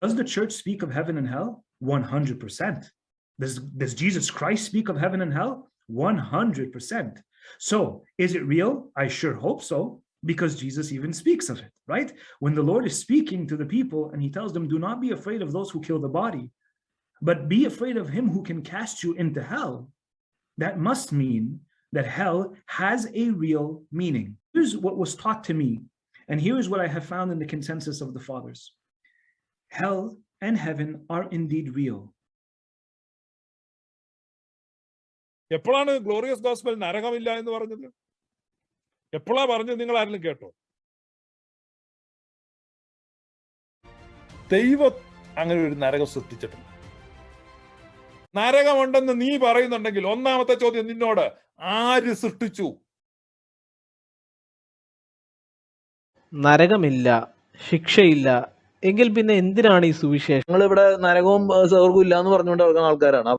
Does the church speak of heaven and hell? 100%. Does Jesus Christ speak of heaven and hell? 100%. So, is it real? I sure hope so, because Jesus even speaks of it, right? When the Lord is speaking to the people and he tells them, do not be afraid of those who kill the body, but be afraid of him who can cast you into hell. That must mean that hell has a real meaning. Here's what was taught to me, and here's what I have found in the consensus of the fathers. Hell and heaven are indeed real. എപ്പോഴാണ് glorious gospel നരകമില്ല എന്ന് പറഞ്ഞത്? എപ്പോഴാ പറഞ്ഞത്? നിങ്ങൾ ആരെങ്കിലും കേട്ടോ? ദൈവം അങ്ങനെ ഒരു നരകം സൃഷ്ടിച്ചിട്ടുണ്ട്. നരകമുണ്ടെന്ന് നീ പറയുന്നുണ്ടെങ്കിൽ ഒന്നാമത്തെ ചോദ്യം നിന്നോട്, ആര് സൃഷ്ടിച്ചു? നരകമില്ല, ശിക്ഷയില്ല, എങ്കിൽ പിന്നെ എന്തിനാണ് ഈ സുവിശേഷം? ഞങ്ങൾ ഇവിടെ നരകവും സ്വർഗവും ഇല്ല എന്ന് പറഞ്ഞുകൊണ്ട് നടക്കുന്ന ആൾക്കാരാണ്.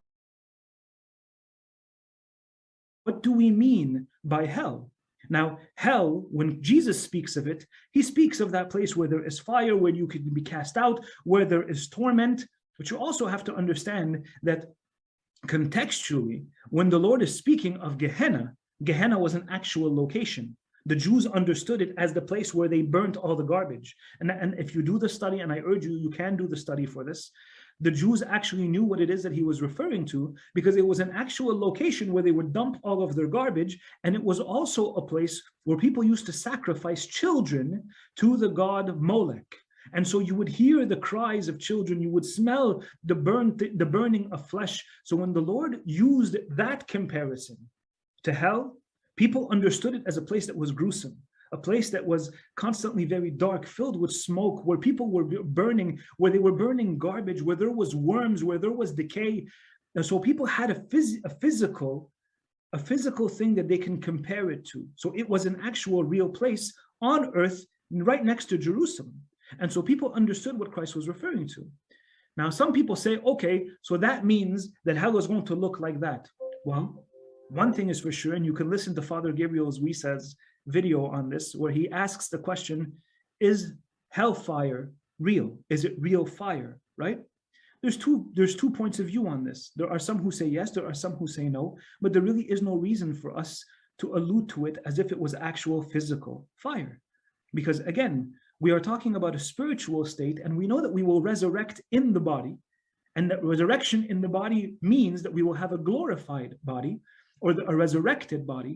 What do we mean by hell? Now, hell, when Jesus speaks of it, he speaks of that place where there is fire, where you can be cast out, where there is torment. But you also have to understand that contextually, when the Lord is speaking of Gehenna, Gehenna was an actual location. The Jews understood it as the place where they burnt all the garbage. And if you do the study, and I urge you, you can do the study for this, the Jews actually knew what it is that he was referring to, because it was an actual location where they would dump all of their garbage, and it was also a place where people used to sacrifice children to the god Molech. And so you would hear the cries of children, you would smell the burning of flesh. So when the Lord used that comparison to hell, people understood it as a place that was gruesome, a place that was constantly very dark, filled with smoke, where people were burning, where they were burning garbage, where there was worms, where there was decay. And so people had a physical thing that they can compare it to. So it was an actual real place on earth, right next to Jerusalem. And so people understood what Christ was referring to. Now, some people say, okay, so that means that hell is going to look like that. Well, one thing is for sure, and you can listen to Father Gabriel's Wisa's video on this, where he asks the question, is hellfire real? Is it real fire, right? There's two points of view on this. There are some who say yes, there are some who say no, but there really is no reason for us to allude to it as if it was actual physical fire. Because again, we are talking about a spiritual state, and we know that we will resurrect in the body, and that resurrection in the body means that we will have a glorified body, or a resurrected body.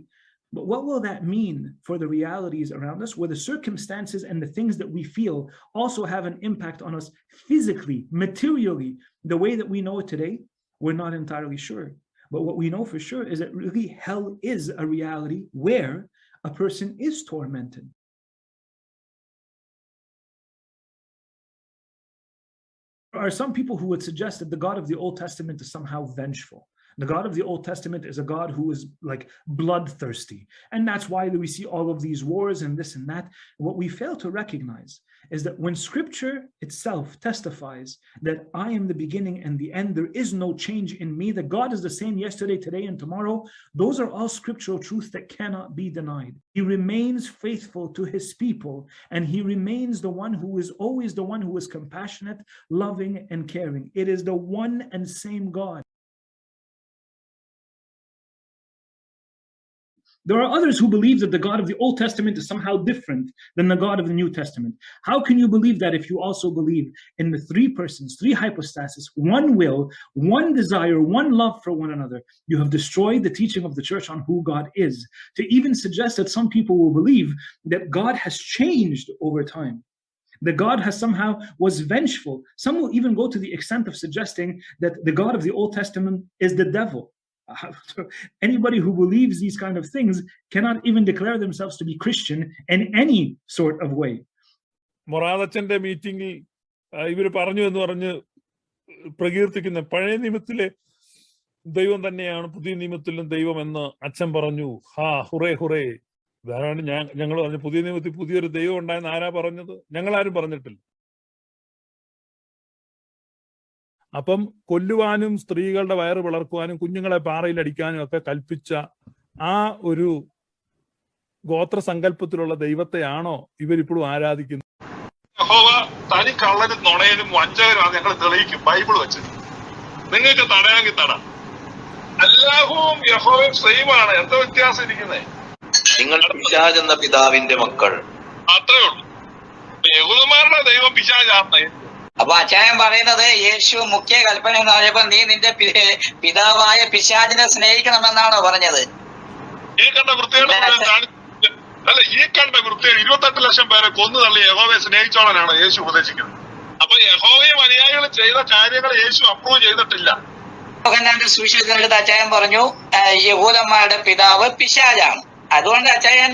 But what will that mean for the realities around us, where the circumstances and the things that we feel also have an impact on us physically, materially, the way that we know it today? We're not entirely sure. But what we know for sure is that really hell is a reality where a person is tormented. There are some people who would suggest that the God of the Old Testament is somehow vengeful. The God of the Old Testament is a God who is like bloodthirsty. And that's why we see all of these wars and this and that. What we fail to recognize is that when scripture itself testifies that I am the beginning and the end, there is no change in me, that God is the same yesterday, today, and tomorrow, those are all scriptural truths that cannot be denied. He remains faithful to his people, and he remains the one who is always the one who is compassionate, loving, and caring. It is the one and same God. There are others who believe that the God of the Old Testament is somehow different than the God of the New Testament. How can you believe that if you also believe in the three persons, three hypostases, one will, one desire, one love for one another? You have destroyed the teaching of the church on who God is. To even suggest that some people will believe that God has changed over time, that God has somehow was vengeful. Some will even go to the extent of suggesting that the God of the Old Testament is the devil. Anybody who believes these kind of things cannot even declare themselves to be Christian in any sort of way. മൊറാദച്ചന്റെ മീറ്റിംഗിൽ ഇവർ പറഞ്ഞു എന്ന് പറഞ്ഞ് പ്രകീർത്തിക്കുന്ന പഴയ നിയമത്തിലെ ദൈവം തന്നെയാണ് പുതിയ നിയമത്തിലും ദൈവം എന്ന് അച്ഛൻ പറഞ്ഞു. ഹാ ഹുറേ ഹുറേ. ഇതാണ് ഞങ്ങൾ പറഞ്ഞു, പുതിയ നിയമത്തിൽ പുതിയൊരു ദൈവം ഉണ്ടായെന്ന് ആരാ പറഞ്ഞത്? ഞങ്ങളാരും പറഞ്ഞിട്ടില്ല. അപ്പം കൊല്ലുവാനും സ്ത്രീകളുടെ വയറ് പിളർക്കുവാനും കുഞ്ഞുങ്ങളെ പാറയിൽ അടിക്കാനും ഒക്കെ കൽപ്പിച്ച ആ ഒരു ഗോത്രസങ്കല്പത്തിലുള്ള ദൈവത്തെയാണോ ഇവരിപ്പോഴും ആരാധിക്കുന്നത്? യഹോവ തനി കള്ളനും നുണയനും വഞ്ചകരുമാണ് ഞങ്ങൾ തെളിയിക്കും ബൈബിൾ വെച്ച്. നിങ്ങൾക്ക് തടയാമെങ്കിൽ തട. അല്ലാഹുവും യഹോവയും സെയിം ആണ്. എന്താ വ്യത്യാസം ഇരിക്കുന്നേ? നിങ്ങൾ പിശാച് എന്ന പിതാവിന്റെ മക്കൾ. അത്രേ ഉള്ളൂ. യഹൂദന്മാരുടെ ദൈവം പിശാചാണ്. അപ്പൊ അച്ചായൻ പറയുന്നത് യേശു മുഖ്യ കൽപ്പന എന്ന് പറഞ്ഞപ്പോ നീ നിന്റെ പിതാവായ പിശാചിനെ സ്നേഹിക്കണമെന്നാണോ പറഞ്ഞത്? ഈ കണ്ട വൃത്തിയുടെ അല്ല, ഈ കണ്ട വൃത്തിയുടെ 28 ലക്ഷം പേരെ കൊന്നു തള്ളി യഹോവയെ സ്നേഹിച്ചോളനാണ് യേശു ഉപദേശിക്കുന്നത്. അപ്പൊ യഹോവയും അനുയായികൾ ചെയ്ത കാര്യങ്ങൾ യേശു അപ്രൂവ് ചെയ്തിട്ടില്ല. സുവിശേഷത്തിനടുത്ത് അച്ചായൻ പറഞ്ഞു യഹൂദന്മാരുടെ പിതാവ് പിശാചാണ്. അതുകൊണ്ട് അച്ചായൻ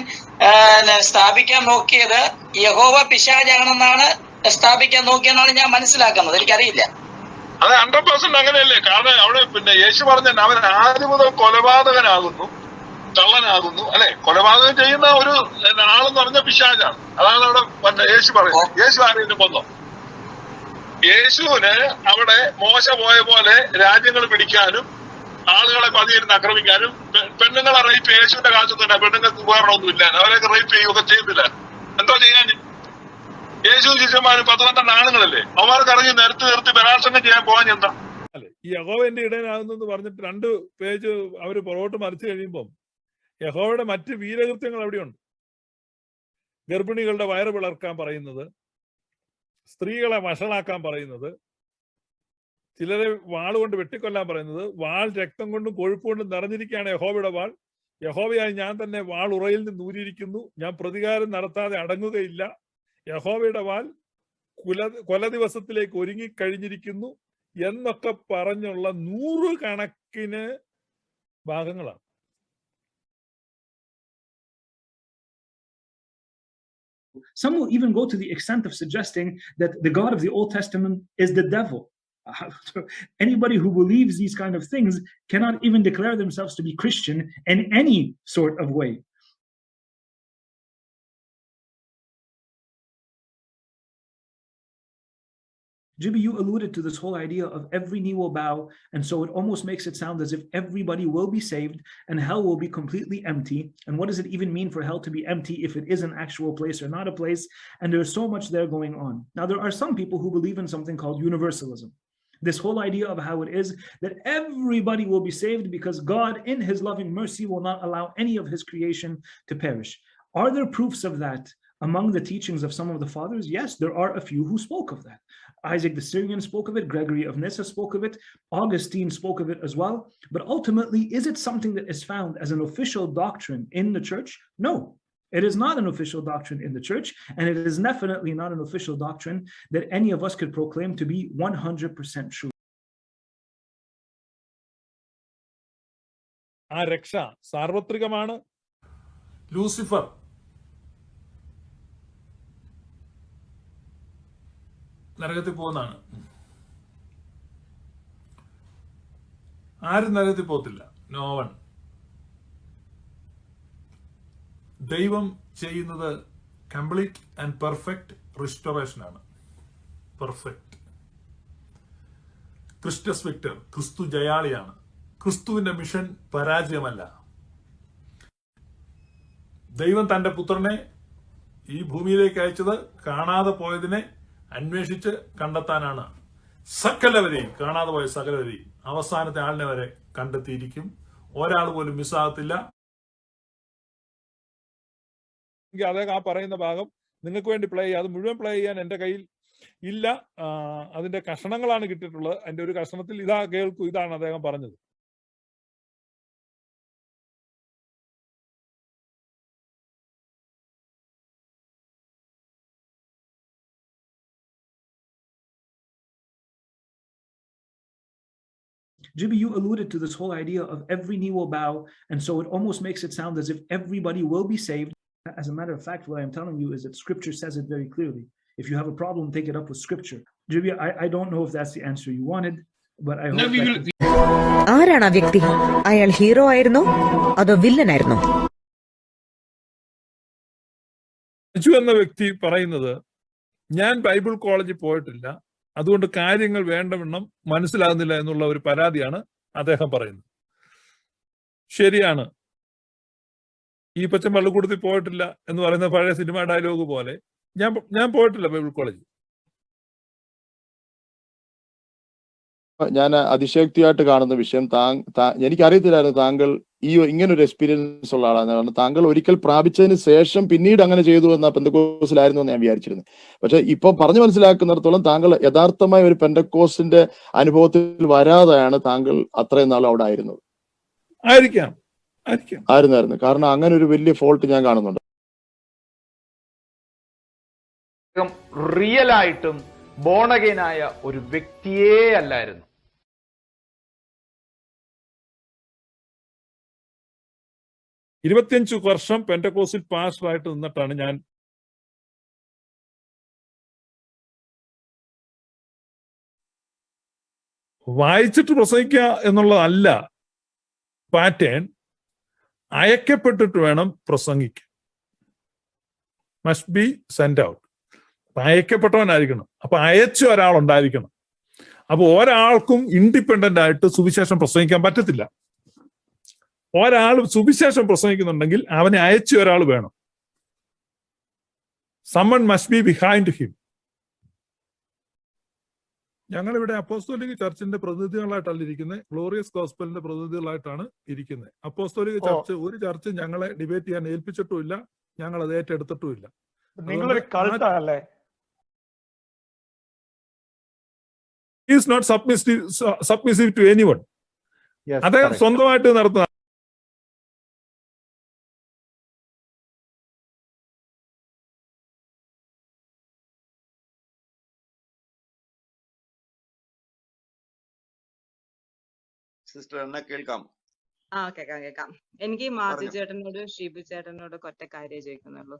സ്ഥാപിക്കാൻ നോക്കിയത് യഹോവ പിശാചാണെന്നാണ് സ്ഥാപിക്കാൻ നോക്കിയെന്നാണ് ഞാൻ മനസ്സിലാക്കുന്നത്. എനിക്കറിയില്ല. അത് 100% അങ്ങനെയല്ലേ? കാരണം അവിടെ പിന്നെ യേശു പറഞ്ഞ അവൻ ആദ്യം മുതൽ കൊലപാതകനാകുന്നു, കള്ളനാകുന്നു, അല്ലെ? കൊലപാതകം ചെയ്യുന്ന ഒരു ആളെന്ന് പറഞ്ഞ പിശാചാണ്. അതാണ് അവിടെ പിന്നെ യേശു പറയുന്നത്. യേശു ആരെയും കൊന്നോ? യേശുവിന് അവിടെ മോശ പോയ പോലെ രാജ്യങ്ങൾ പിടിക്കാനും ആളുകളെ പതിയിരുന്ന് ആക്രമിക്കാനും പെണ്ണുങ്ങളെ റേപ്പ് യേശുവിന്റെ കാലത്ത് തന്നെ പെണ്ണുങ്ങൾക്ക് ഉപകരണമൊന്നും ഇല്ല. അവരെയൊക്കെ റേപ്പ് ചെയ്യുകയൊക്കെ ചെയ്യുന്നില്ല. എന്തോ ചെയ്യാൻ? യേശു ശിഷ്യന്മാരും 12 ആണുങ്ങളല്ലേ? അവന്മാർക്ക് ഇറങ്ങി നിർത്തി ബലാത്സംഗം ചെയ്യാൻ പോകാൻ എന്താ? അല്ലെ, ഈ യഹോവന്റെ ഇടയനാകുന്നെന്ന് പറഞ്ഞിട്ട് 2 പേജ് അവര് പുറകോട്ട് മറിച്ചു കഴിയുമ്പം യഹോവയുടെ മറ്റ് വീരകൃത്യങ്ങൾ അവിടെയുണ്ട്. ഗർഭിണികളുടെ വയറ് പിളർക്കാൻ പറയുന്നത്, സ്ത്രീകളെ വഷളാക്കാൻ പറയുന്നത്, ചിലരെ വാളുകൊണ്ട് വെട്ടിക്കൊല്ലാൻ പറയുന്നത്, വാൾ രക്തം കൊണ്ടും കൊഴുപ്പ് കൊണ്ടും നിറഞ്ഞിരിക്കുകയാണ് യഹോവയുടെ വാൾ. യഹോവയായി ഞാൻ തന്നെ വാൾ ഉറയിൽ നിന്ന് ഊരിയിരിക്കുന്നു, ഞാൻ പ്രതികാരം നടത്താതെ അടങ്ങുകയില്ല. യഹോവയുടെ വാൾ കൊല ദിവസത്തിലേക്ക് ഒരുങ്ങിക്കഴിഞ്ഞിരിക്കുന്നു എന്നൊക്കെ പറഞ്ഞുള്ള 100 കണക്കിന് ഭാഗങ്ങളാണ്. Some will even go to the extent of suggesting that the God of the Old Testament is the devil. Anybody who believes these kind of things cannot even declare themselves to be Christian in any sort of way. Jibby, you alluded to this whole idea of every knee will bow, and so it almost makes it sound as if everybody will be saved and hell will be completely empty. And what does it even mean for hell to be empty if it is an actual place or not a place? And there's so much there going on. Now, there are some people who believe in something called universalism. This whole idea of how it is that everybody will be saved because God, in his loving mercy, will not allow any of his creation to perish. Are there proofs of that among the teachings of some of the fathers? Yes, there are a few who spoke of that. Isaac the Syrian spoke of it, Gregory of Nyssa spoke of it, Augustine spoke of it as well. But ultimately, is it something that is found as an official doctrine in the church? No, it is not an official doctrine in the church, and it is definitely not an official doctrine that any of us could proclaim to be 100% true. ആ രക്ഷ സാർവത്രികമാണ്. Lucifer നരകത്തിൽ പോകുന്നതാണ്. ആരും നരകത്തിൽ പോകത്തില്ല. No one. ദൈവം ചെയ്യുന്നത് complete and perfect restoration ആണ്. പെർഫെക്റ്റ്. ക്രിസ്റ്റസ് വിക്ടർ, ക്രിസ്തു ജയാളിയാണ്. ക്രിസ്തുവിന്റെ മിഷൻ പരാജയമല്ല. ദൈവം തന്റെ പുത്രനെ ഈ ഭൂമിയിലേക്ക് അയച്ചത് കാണാതെ പോയതിനെ അന്വേഷിച്ച് കണ്ടെത്താനാണ്. സകലവരെയും, കാണാതെ പോയ സകലവരെയും, അവസാനത്തെ ആളിനെ വരെ കണ്ടെത്തിയിരിക്കും. ഒരാൾ പോലും മിസ്സാകത്തില്ല. അദ്ദേഹം ആ പറയുന്ന ഭാഗം നിങ്ങൾക്ക് വേണ്ടി പ്ലേ ചെയ്യുക. അത് മുഴുവൻ പ്ലേ ചെയ്യാൻ എന്റെ കയ്യിൽ ഇല്ല. അതിന്റെ കഷണങ്ങളാണ് കിട്ടിയിട്ടുള്ളത്. അതിന്റെ ഒരു കഷണത്തിൽ ഇതാ കേൾക്കൂ. ഇതാണ് അദ്ദേഹം പറഞ്ഞത്. Jibby, you alluded to this whole idea of every knee will bow, and so it almost makes it sound as if everybody will be saved. As a matter of fact, what I'm telling you is that Scripture says it very clearly. If you have a problem, take it up with Scripture. Jibby, I don't know if that's the answer you wanted, but I hope that... ആരാണ് ആ വ്യക്തി? അയാൾ hero ആയിരുന്നോ അതോ villain ആയിരുന്നോ? യേശു എന്ന വ്യക്തി പറയുന്നത്, ഞാൻ ബൈബിൾ കോളേജിൽ പോയിട്ടില്ല, അതുകൊണ്ട് കാര്യങ്ങൾ വേണ്ടവണ്ണം മനസ്സിലാകുന്നില്ല എന്നുള്ള ഒരു പരാതിയാണ് അദ്ദേഹം പറയുന്നത്. ശരിയാണ്. ഈ പച്ചൻ പള്ളിക്കൂടത്തിൽ പോയിട്ടില്ല എന്ന് പറയുന്ന പഴയ സിനിമ ഡയലോഗ് പോലെ ഞാൻ പോയിട്ടില്ല ബൈബിൾ കോളേജ്. ഞാൻ അതിശയോക്തിയായിട്ട് കാണുന്ന വിഷയം എനിക്കറിയത്തില്ലായിരുന്നു താങ്കൾ ഇങ്ങനൊരു എക്സ്പീരിയൻസ് ഉള്ള ആളാണ്. താങ്കൾ ഒരിക്കൽ പ്രാപിച്ചതിന് ശേഷം പിന്നീട് അങ്ങനെ ചെയ്തു എന്ന പെന്തക്കോസിലായിരുന്നു എന്ന് ഞാൻ വിചാരിച്ചിരുന്നു. പക്ഷെ ഇപ്പൊ പറഞ്ഞു മനസ്സിലാക്കുന്നിടത്തോളം താങ്കൾ യഥാർത്ഥമായ ഒരു പെന്തക്കോസിന്റെ അനുഭവത്തിൽ വരാതെയാണ് താങ്കൾ അത്രയും നാൾ അവിടെ ആയിരുന്നത്. ആയിരുന്നു. കാരണം അങ്ങനെ ഒരു വലിയ ഫോൾട്ട് ഞാൻ കാണുന്നുണ്ട്. റിയൽ ആയിട്ടും ബോണഗൈനായ ഒരു വ്യക്തിയേ അല്ലായിരുന്നു. 25 വർഷം പെന്തക്കോസ്റ്റിൽ പാസ്റ്ററായിട്ട് നിന്നിട്ടാണ് ഞാൻ വായിച്ചിട്ട് പ്രസംഗിക്കുക എന്നുള്ളതല്ല പാറ്റേൺ. അയക്കപ്പെട്ടിട്ട് വേണം പ്രസംഗിക്കാൻ. Must be send out. അയക്കപ്പെട്ടവനായിരിക്കണം. അപ്പൊ അയച്ച ഒരാളുണ്ടായിരിക്കണം. അപ്പൊ ഒരാൾക്കും ഇൻഡിപെൻഡന്റ് ആയിട്ട് സുവിശേഷം പ്രസംഗിക്കാൻ പറ്റത്തില്ല. ഒരാൾ സുവിശേഷം പ്രസംഗിക്കുന്നുണ്ടെങ്കിൽ അവനെ അയച്ച ഒരാൾ വേണം. someone must be behind him. ഞങ്ങളിവിടെ അപ്പോസ്തോലിക ചർച്ചിന്റെ പ്രതിനിധികളായിട്ടല്ല ഇരിക്കുന്നത്, ഗ്ലോറിയസ് ഗോസ്പലിന്റെ പ്രതിനിധികളായിട്ടാണ് ഇരിക്കുന്നത്. അപ്പോസ്തോലിക ചർച്ച് ഒരു ചർച്ച് ഞങ്ങളെ ഡിബേറ്റ് ചെയ്യാൻ ഏൽപ്പിച്ചിട്ടുമില്ല, ഞങ്ങൾ അത് ഏറ്റെടുത്തിട്ടുമില്ല. നിങ്ങളൊരു കൾട്ടാണല്ലേ? He is not submissive to anyone. അദ്ദേഹം സ്വന്തമായിട്ട് നടത്തുന്ന സിസ്റ്റർ എന്നെ കേൾക്കാം? കേക്കാം. എനിക്ക് മാത്യു ചേട്ടനോട് ഷിബു ചേട്ടനോട് ഒറ്റ കാര്യം ചോദിക്കുന്നുള്ളൂ.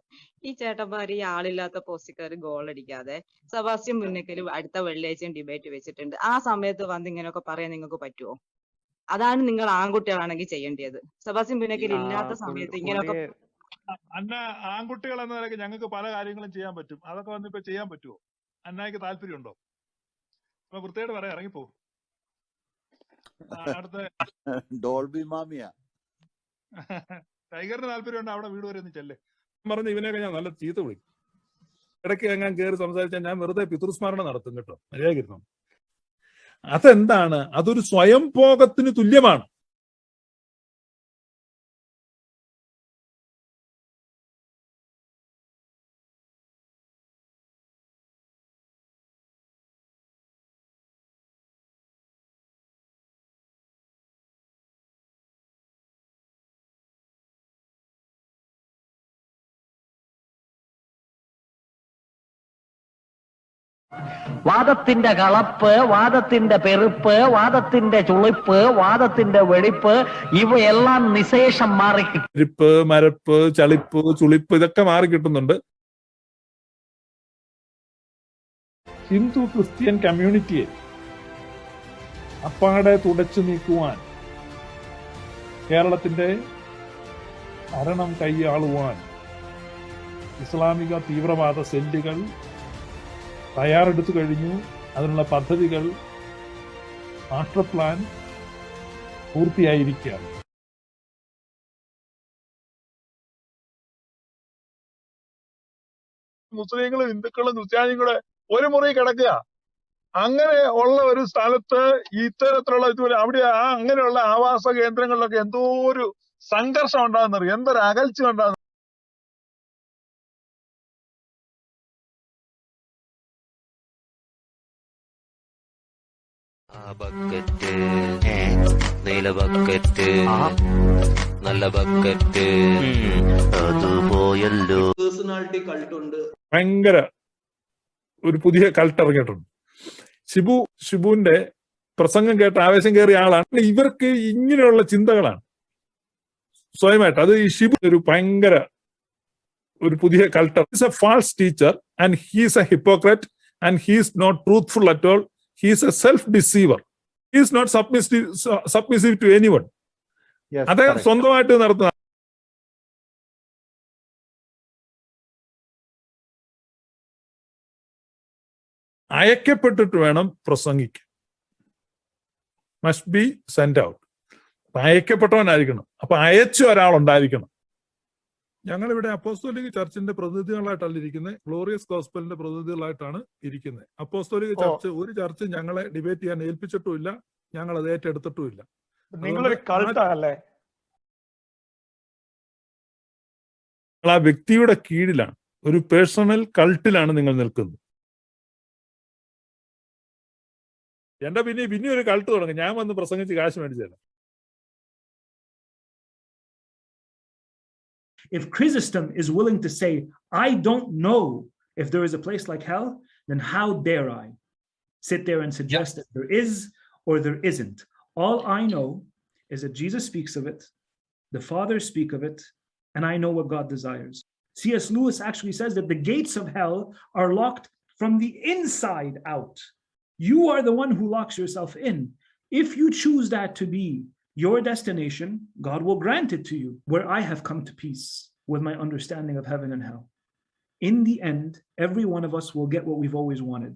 ഈ ചേട്ടന്മാർ ഈ ആളില്ലാത്ത പോസ്റ്റിക്കാർ ഗോൾ അടിക്കാതെ സെബാസ്റ്റ്യൻ മുന്നക്കൽ അടുത്ത വെള്ളിയാഴ്ചയും ഡിബേറ്റ് വെച്ചിട്ടുണ്ട്. ആ സമയത്ത് വന്ന് ഇങ്ങനെയൊക്കെ പറയാൻ നിങ്ങൾക്ക് പറ്റുമോ? അതാണ് നിങ്ങൾ ആൺകുട്ടികളാണെങ്കിൽ ചെയ്യേണ്ടത്. സെബാസ്റ്റ്യൻ മുന്നക്കൽ ഇല്ലാത്ത സമയത്ത് ഇങ്ങനെയൊക്കെ ആൺകുട്ടികൾ എന്ന നിലയ്ക്ക് ഞങ്ങൾക്ക് പല കാര്യങ്ങളും ചെയ്യാൻ പറ്റും. അതൊക്കെ വന്നിപ്പോ ചെയ്യാൻ പറ്റുമോ? അന്നായിക്ക് താല്പര്യമുണ്ടോ? അപ്പൊ വൃത്തിയായിട്ട് പറയാം, ഇറങ്ങിപ്പോ. അടുത്ത ഡോൾബി മാമിയ ടൈഗറിന് താല്പര്യമുണ്ട്, അവിടെ വീട് വരെ ഒന്ന് ചെല്ലേ പറഞ്ഞ് ഇവനെയൊക്കെ ഞാൻ നല്ല ചീത്ത വിളിക്കും. ഇടയ്ക്ക് ഞാൻ കയറി സംസാരിച്ചാൽ ഞാൻ വെറുതെ പിതൃസ്മരണ നടത്തും കേട്ടോ, മര്യാദക്കിരുന്നു. അതെന്താണ്? അതൊരു സ്വയം ഭോഗത്തിന് തുല്യമാണ്. വാദത്തിന്റെ കളപ്പ്, വാദത്തിന്റെ പെരുപ്പ്, വാദത്തിന്റെ ചുളിപ്പ്, വാദത്തിന്റെ വെടിപ്പ്, ഇവയെല്ലാം നിശേഷം മാറി. പെരുപ്പ്, മരപ്പ്, ചളിപ്പ്, ചുളിപ്പ് ഇതൊക്കെ മാറി കിട്ടുന്നുണ്ട്. ഹിന്ദു ക്രിസ്ത്യൻ കമ്മ്യൂണിറ്റിയെ അപ്പാടെ തുടച്ചു നീക്കുവാൻ, കേരളത്തിന്റെ ഭരണം കൈയാളുവാൻ ഇസ്ലാമിക തീവ്രവാദ സെല്ലുകൾ തയ്യാറെടുത്തു കഴിഞ്ഞു. അതിനുള്ള പദ്ധതികൾ, മാസ്റ്റർ പ്ലാൻ പൂർത്തിയായിരിക്കുകയാണ്. മുസ്ലിങ്ങളും ഹിന്ദുക്കളും ക്രിസ്ത്യാനിയും കൂടെ ഒരു മുറി കിടക്കുക. അങ്ങനെ ഉള്ള ഒരു സ്ഥലത്ത് ഇത്തരത്തിലുള്ള അവിടെ അങ്ങനെയുള്ള ആവാസ കേന്ദ്രങ്ങളിലൊക്കെ എന്തോ ഒരു സംഘർഷം ഉണ്ടാകുന്നറിയാം, എന്തൊരു അകൽച്ച ഉണ്ടാകുന്ന. ബക്കറ്റ്, നീല ബക്കറ്റ്, നല്ല ബക്കറ്റ്, അതുപോയല്ലോ. പേഴ്സണാലിറ്റി കൾട്ട് ഉണ്ട്, ഭയങ്കര ഒരു പുതിയ കൾട്ട് ഇറങ്ങിയിട്ടുണ്ട്. ഷിബുവിന്റെ പ്രസംഗം കേട്ട് ആവേശം കയറിയ ആളാണ്. ഇവർക്ക് ഇങ്ങനെയുള്ള ചിന്തകളാണ് സ്വയമായിട്ട്. അത് ഈ ഷിബു ഒരു ഭയങ്കര ഒരു പുതിയ cult. Is a false teacher and he's a hypocrite and he's not truthful at all. He is a self-deceiver. He is not submissive to anyone. അദ്ദേഹം സ്വന്തമായിട്ട് നടത്തുന്ന അയക്കപ്പെട്ടിട്ട് വേണം പ്രസംഗിക്കാൻ. Must be send out. അയക്കപ്പെട്ടവനായിരിക്കണം. അപ്പൊ അയച്ച ഒരാളുണ്ടായിരിക്കണം. ഞങ്ങളിവിടെ അപ്പോസ്തോലിക ചർച്ചിന്റെ പ്രതിനിധികളായിട്ടല്ല ഇരിക്കുന്നത്, ഗ്ലോറിയസ് ഗോസ്പലിന്റെ പ്രതിനിധികളായിട്ടാണ് ഇരിക്കുന്നത്. അപ്പോസ്തോലിക ചർച്ച് ഒരു ചർച്ച് ഞങ്ങളെ ഡിബേറ്റ് ചെയ്യാൻ ഏൽപ്പിച്ചിട്ടുമില്ല, ഞങ്ങൾ അത് ഏറ്റെടുത്തിട്ടുമില്ല. നിങ്ങളൊരു കൾട്ടല്ലേ? ആ വ്യക്തിയുടെ കീഴിലാണ്, ഒരു പേഴ്സണൽ കൾട്ടിലാണ് നിങ്ങൾ നിൽക്കുന്നത്. എന്റെ പിന്നെ ഒരു കൾട്ട് തുടങ്ങും, ഞാൻ വന്ന് പ്രസംഗിച്ച് കാശ് മേടിച്ചല്ല. If Chrysostom is willing to say, I don't know if there is a place like hell, then how dare I sit there and suggest that there is or there isn't? All I know is that Jesus speaks of it, the Father speak of it, and I know what God desires. C.S. Lewis actually says that the gates of hell are locked from the inside out. You are the one who locks yourself in. If you choose that to be your destination, God will grant it to you, where I have come to peace with my understanding of heaven and hell. In the end, every one of us will get what we've always wanted.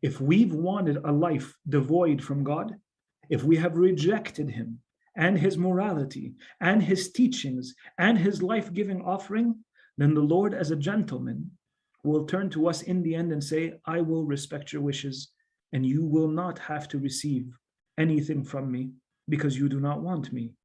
If we've wanted a life devoid from God, if we have rejected him and his morality and his teachings and his life-giving offering, then the Lord, as a gentleman, will turn to us in the end and say, I will respect your wishes, and you will not have to receive anything from me, because you do not want me.